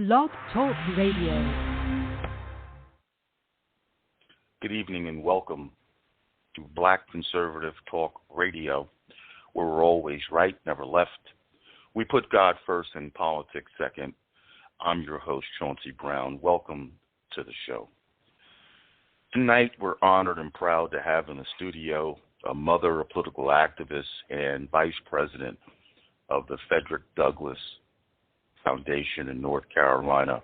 Blog Talk Radio. Good evening and welcome to Black Conservative Talk Radio, where we're always right, never left. We put God first and politics second. I'm your host, Chauncey Brown. Welcome to the show. Tonight, we're honored and proud to have in the studio a mother, a political activist, and vice president of the Frederick Foundation in North Carolina.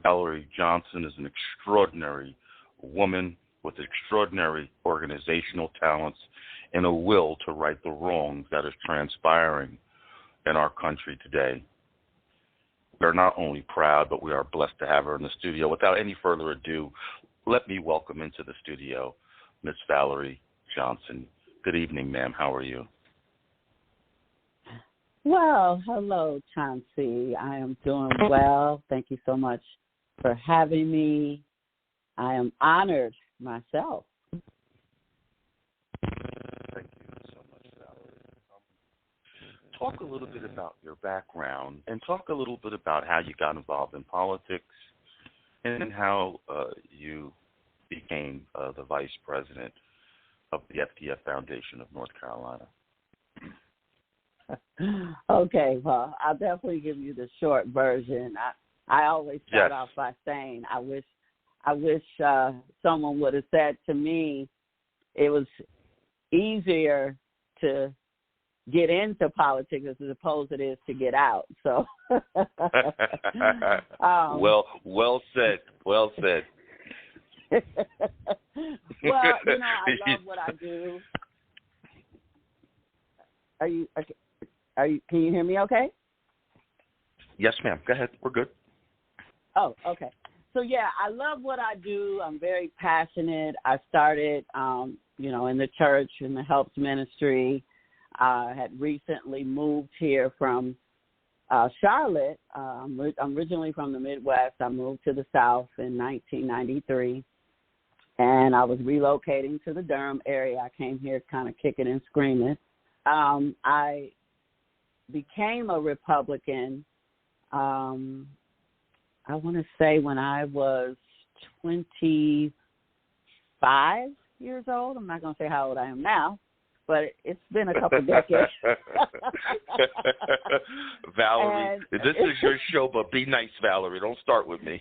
Valerie Johnson is an extraordinary woman with extraordinary organizational talents and a will to right the wrongs that is transpiring in our country today. We are not only proud, but we are blessed to have her in the studio. Without any further ado, let me welcome into the studio Miss Valerie Johnson. Good evening, ma'am. How are you? Well, hello, Chauncey. I am doing well. Thank you so much for having me. I am honored myself. Thank you so much, Valerie. Talk a little bit about your background and talk a little bit about how you got involved in politics and how you became the vice president of the FDF Foundation of North Carolina. Okay, well, I'll definitely give you the short version. I always start off by saying I wish someone would have said to me it was easier to get into politics as opposed to it is to get out. So, well said. Well said. Well, I love what I do. Are you? Can you hear me okay? Yes, ma'am. Go ahead. We're good. Oh, okay. So, yeah, I love what I do. I'm very passionate. I started, in the church, in the helps ministry. I had recently moved here from Charlotte. I'm originally from the Midwest. I moved to the South in 1993, and I was relocating to the Durham area. I came here kind of kicking and screaming. I became a Republican, I want to say when I was 25 years old. I'm not going to say how old I am now, but it's been a couple decades. Valerie, this is your show, but be nice, Valerie. Don't start with me.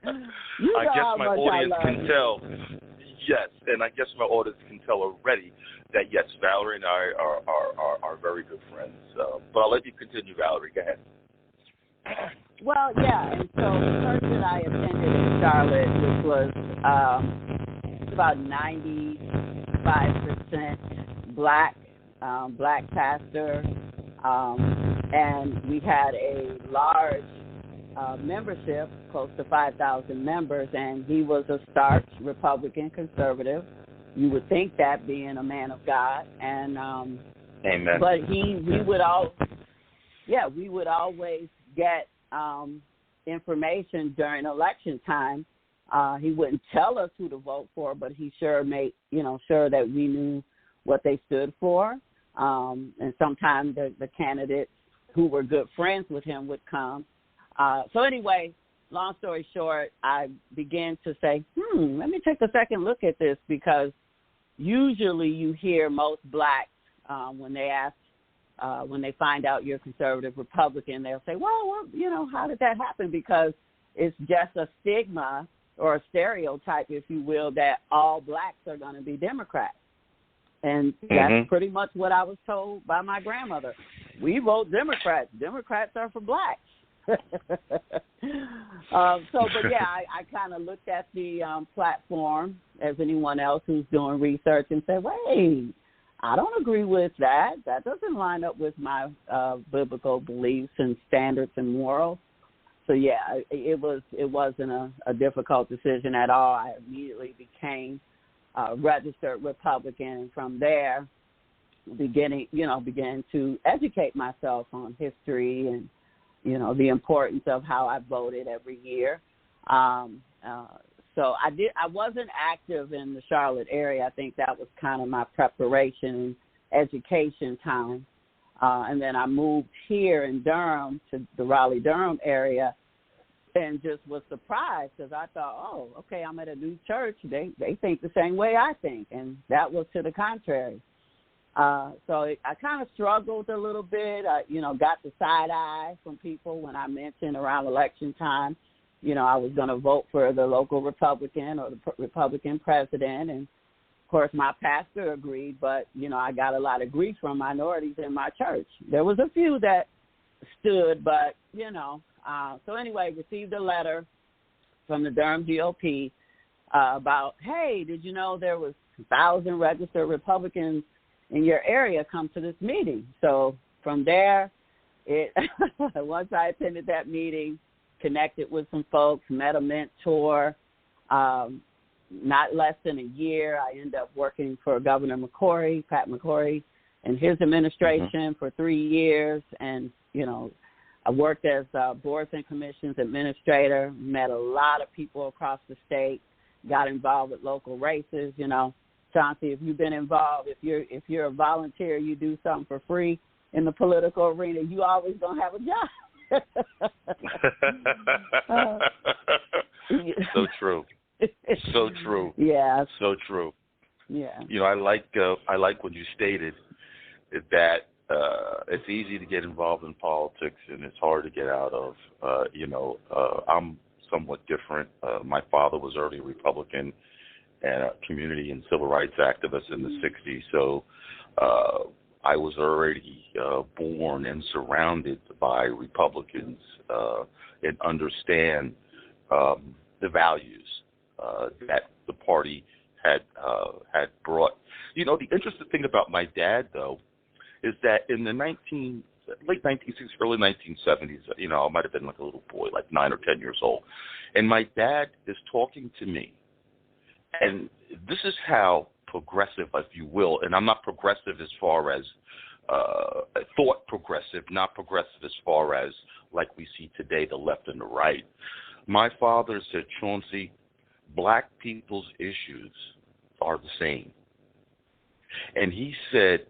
I guess my audience can tell. Yes, and I guess my audience can tell already that, yes, Valerie and I are very good friends. But I'll let you continue, Valerie. Go ahead. Well, yeah, and so the church that I attended in Charlotte, which was about 95% black pastor, and we had a large membership, close to 5,000 members, and he was a starch Republican conservative. You would think that, being a man of God, and amen. But we would always get information during election time. He wouldn't tell us who to vote for, but he sure made sure that we knew what they stood for. And sometimes the candidates who were good friends with him would come. So anyway, long story short, I began to say, let me take a second look at this, because usually you hear most blacks when they find out you're conservative Republican, they'll say, well, how did that happen? Because it's just a stigma or a stereotype, if you will, that all blacks are going to be Democrats. And that's pretty much what I was told by my grandmother. We vote Democrats. Democrats are for blacks. But I kind of looked at the platform as anyone else who's doing research and said, wait, I don't agree with that. That doesn't line up with my biblical beliefs and standards and morals. So, yeah, it wasn't a difficult decision at all. I immediately became a registered Republican, and from there began to educate myself on history and the importance of how I voted every year. So I wasn't active in the Charlotte area. I think that was kind of my preparation and education time. And then I moved here in Durham to the Raleigh-Durham area and just was surprised because I thought, oh, okay, I'm at a new church. They think the same way I think, and that was to the contrary. I kind of struggled a little bit. I, got the side eye from people when I mentioned around election time, I was going to vote for the local Republican or the Republican president. And, of course, my pastor agreed, but, I got a lot of grief from minorities in my church. There was a few that stood, but, So anyway, received a letter from the Durham GOP about, hey, did you know there was 1,000 registered Republicans in your area come to this meeting? So from there, once I attended that meeting, connected with some folks, met a mentor. Not less than a year, I ended up working for Governor McCrory, Pat McCrory, and his administration for 3 years. And, I worked as boards and commissions administrator, met a lot of people across the state, got involved with local races. Chauncey, if you've been involved, if you're a volunteer, you do something for free in the political arena, you always gonna have a job. So true. So true. Yeah. So true. Yeah. I like when you stated that it's easy to get involved in politics and it's hard to get out of. I'm somewhat different. My father was early Republican and a community and civil rights activist in the 60s. So I was already born and surrounded by Republicans and understand the values that the party had brought. The interesting thing about my dad, though, is that in the late 1960s, early 1970s, I might have been like a little boy, like 9 or 10 years old, and my dad is talking to me. And this is how progressive, if you will, and I'm not progressive as far as thought progressive, not progressive as far as like we see today, the left and the right. My father said, Chauncey, black people's issues are the same. And he said,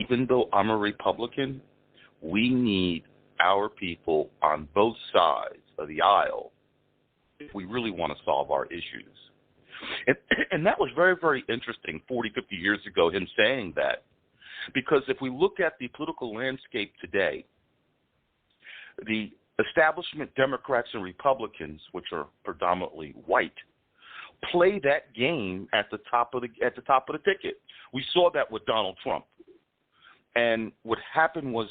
even though I'm a Republican, we need our people on both sides of the aisle if we really want to solve our issues. And that was very, very interesting 40, 50 years ago, him saying that. Because if we look at the political landscape today, the establishment Democrats and Republicans, which are predominantly white, play that game at the top of the ticket. We saw that with Donald Trump. And what happened was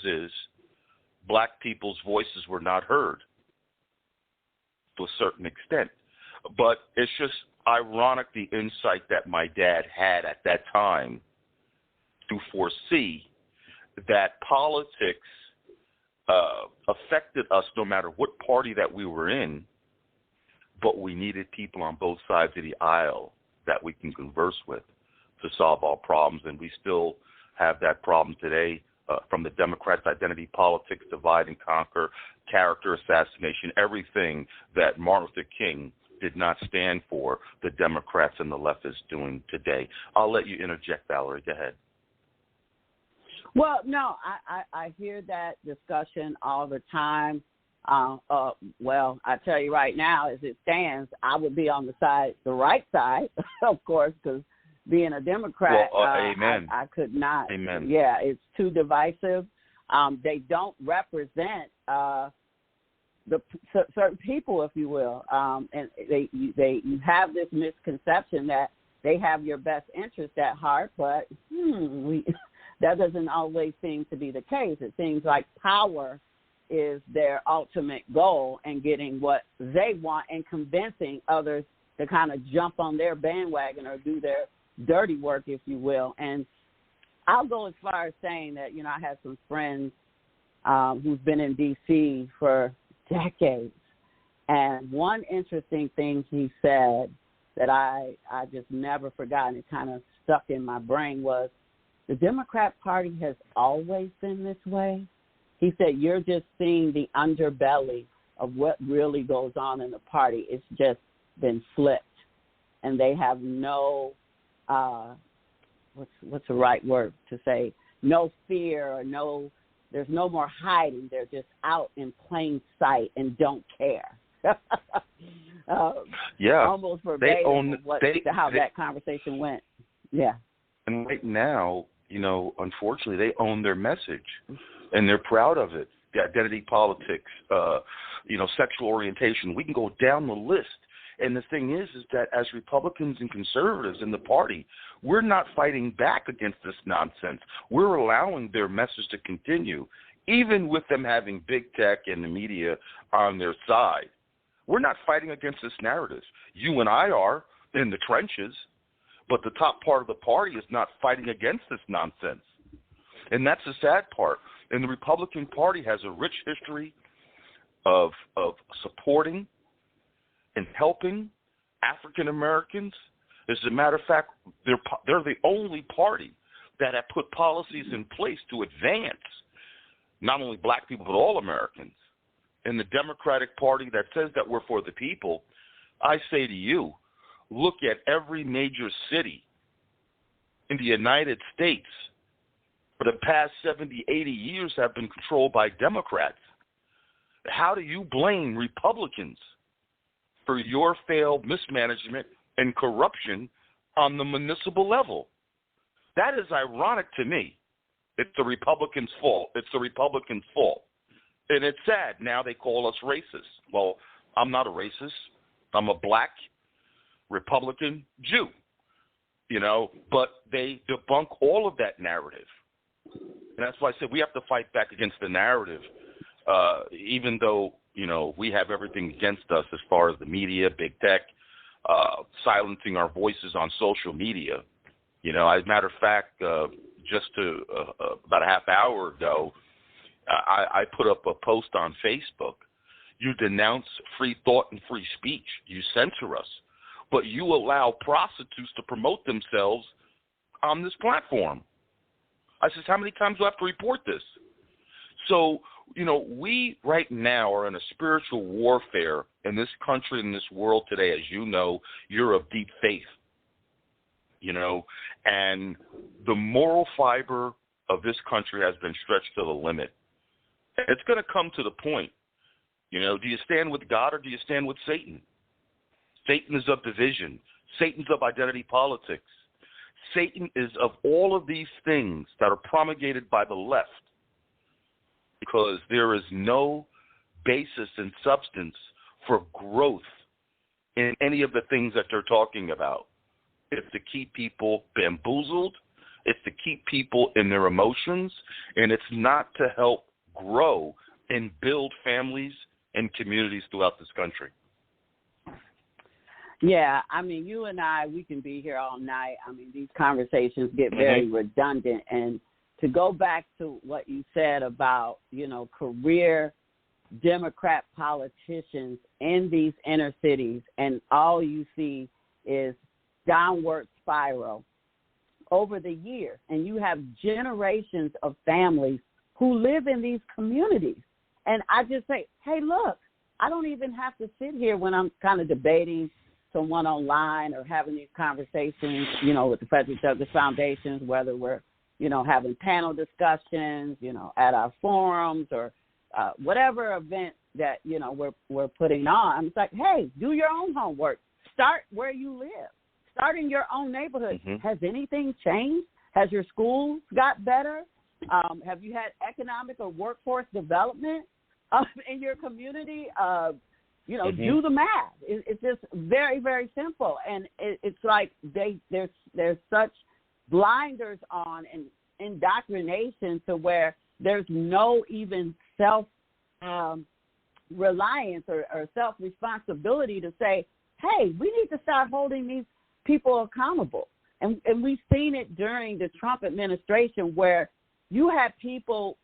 black people's voices were not heard to a certain extent. But it's just ironic the insight that my dad had at that time to foresee that politics affected us no matter what party that we were in, but we needed people on both sides of the aisle that we can converse with to solve our problems. And we still have that problem today from the Democrats' identity politics, divide and conquer, character assassination, everything that Martin Luther King did not stand for, the Democrats and the left is doing today. I'll let you interject, Valerie. Go ahead. Well, no, I hear that discussion all the time. Well, I tell you right now, as it stands, I would be on the right side, of course, because being a Democrat, amen. I could not. Amen. Yeah, it's too divisive. They don't represent certain people, if you will, and you have this misconception that they have your best interest at heart, but that doesn't always seem to be the case. It seems like power is their ultimate goal and getting what they want and convincing others to kind of jump on their bandwagon or do their dirty work, if you will. And I'll go as far as saying that, I have some friends who've been in D.C. for decades. And one interesting thing he said that I just never forgot, and it kind of stuck in my brain, was the Democrat Party has always been this way. He said, you're just seeing the underbelly of what really goes on in the party. It's just been flipped. And they have no, what's the right word to say? no fear or there's no more hiding. They're just out in plain sight and don't care. Almost verbatim how that conversation went. Yeah. And right now, unfortunately, they own their message, and they're proud of it. The identity politics, sexual orientation. We can go down the list. And the thing is that as Republicans and conservatives in the party, we're not fighting back against this nonsense. We're allowing their message to continue, even with them having big tech and the media on their side. We're not fighting against this narrative. You and I are in the trenches, but the top part of the party is not fighting against this nonsense. And that's the sad part. And the Republican Party has a rich history of supporting and helping African Americans. As a matter of fact, they're the only party that have put policies in place to advance not only black people but all Americans. And the Democratic Party that says that we're for the people, I say to you, look at every major city in the United States for the past 70, 80 years have been controlled by Democrats. How do you blame Republicans for your failed mismanagement and corruption on the municipal level? That is ironic to me. It's the Republicans' fault. It's the Republicans' fault. And it's sad. Now they call us racist. Well, I'm not a racist. I'm a black Republican Jew, but they debunk all of that narrative. And that's why I said we have to fight back against the narrative, even though, we have everything against us as far as the media, big tech, silencing our voices on social media. As a matter of fact, about a half hour ago, I put up a post on Facebook. You denounce free thought and free speech. You censor us. But you allow prostitutes to promote themselves on this platform. I says, how many times do I have to report this? So, we right now are in a spiritual warfare in this country, in this world today. As you know, you're of deep faith, and the moral fiber of this country has been stretched to the limit. It's going to come to the point, do you stand with God or do you stand with Satan? Satan is of division. Satan's of identity politics. Satan is of all of these things that are promulgated by the left, because there is no basis and substance for growth in any of the things that they're talking about. It's to keep people bamboozled. It's to keep people in their emotions, and it's not to help grow and build families and communities throughout this country. Yeah, you and I, we can be here all night. These conversations get very redundant. And to go back to what you said about, career Democrat politicians in these inner cities, and all you see is downward spiral over the years. And you have generations of families who live in these communities. And I just say, hey, look, I don't even have to sit here when I'm kind of debating someone online or having these conversations, with the Frederick Douglass Foundations, whether we're, having panel discussions, at our forums or whatever event that, we're putting on. It's like, hey, do your own homework. Start where you live. Start in your own neighborhood. Has anything changed? Has your schools got better? Have you had economic or workforce development in your community? Do the math. It's just very, very simple. And it's like there's such blinders on and indoctrination to where there's no even self-reliance or self-responsibility to say, hey, we need to start holding these people accountable. And we've seen it during the Trump administration where you had people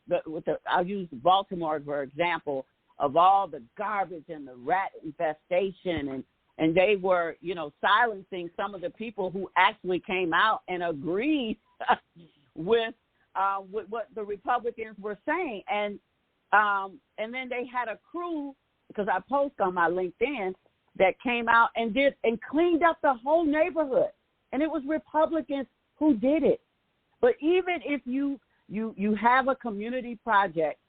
I'll use Baltimore for example, of all the garbage and the rat infestation, and they were, silencing some of the people who actually came out and agreed with what the Republicans were saying. And then they had a crew, because I post on my LinkedIn, that came out and cleaned up the whole neighborhood. And it was Republicans who did it. But even if you you have a community project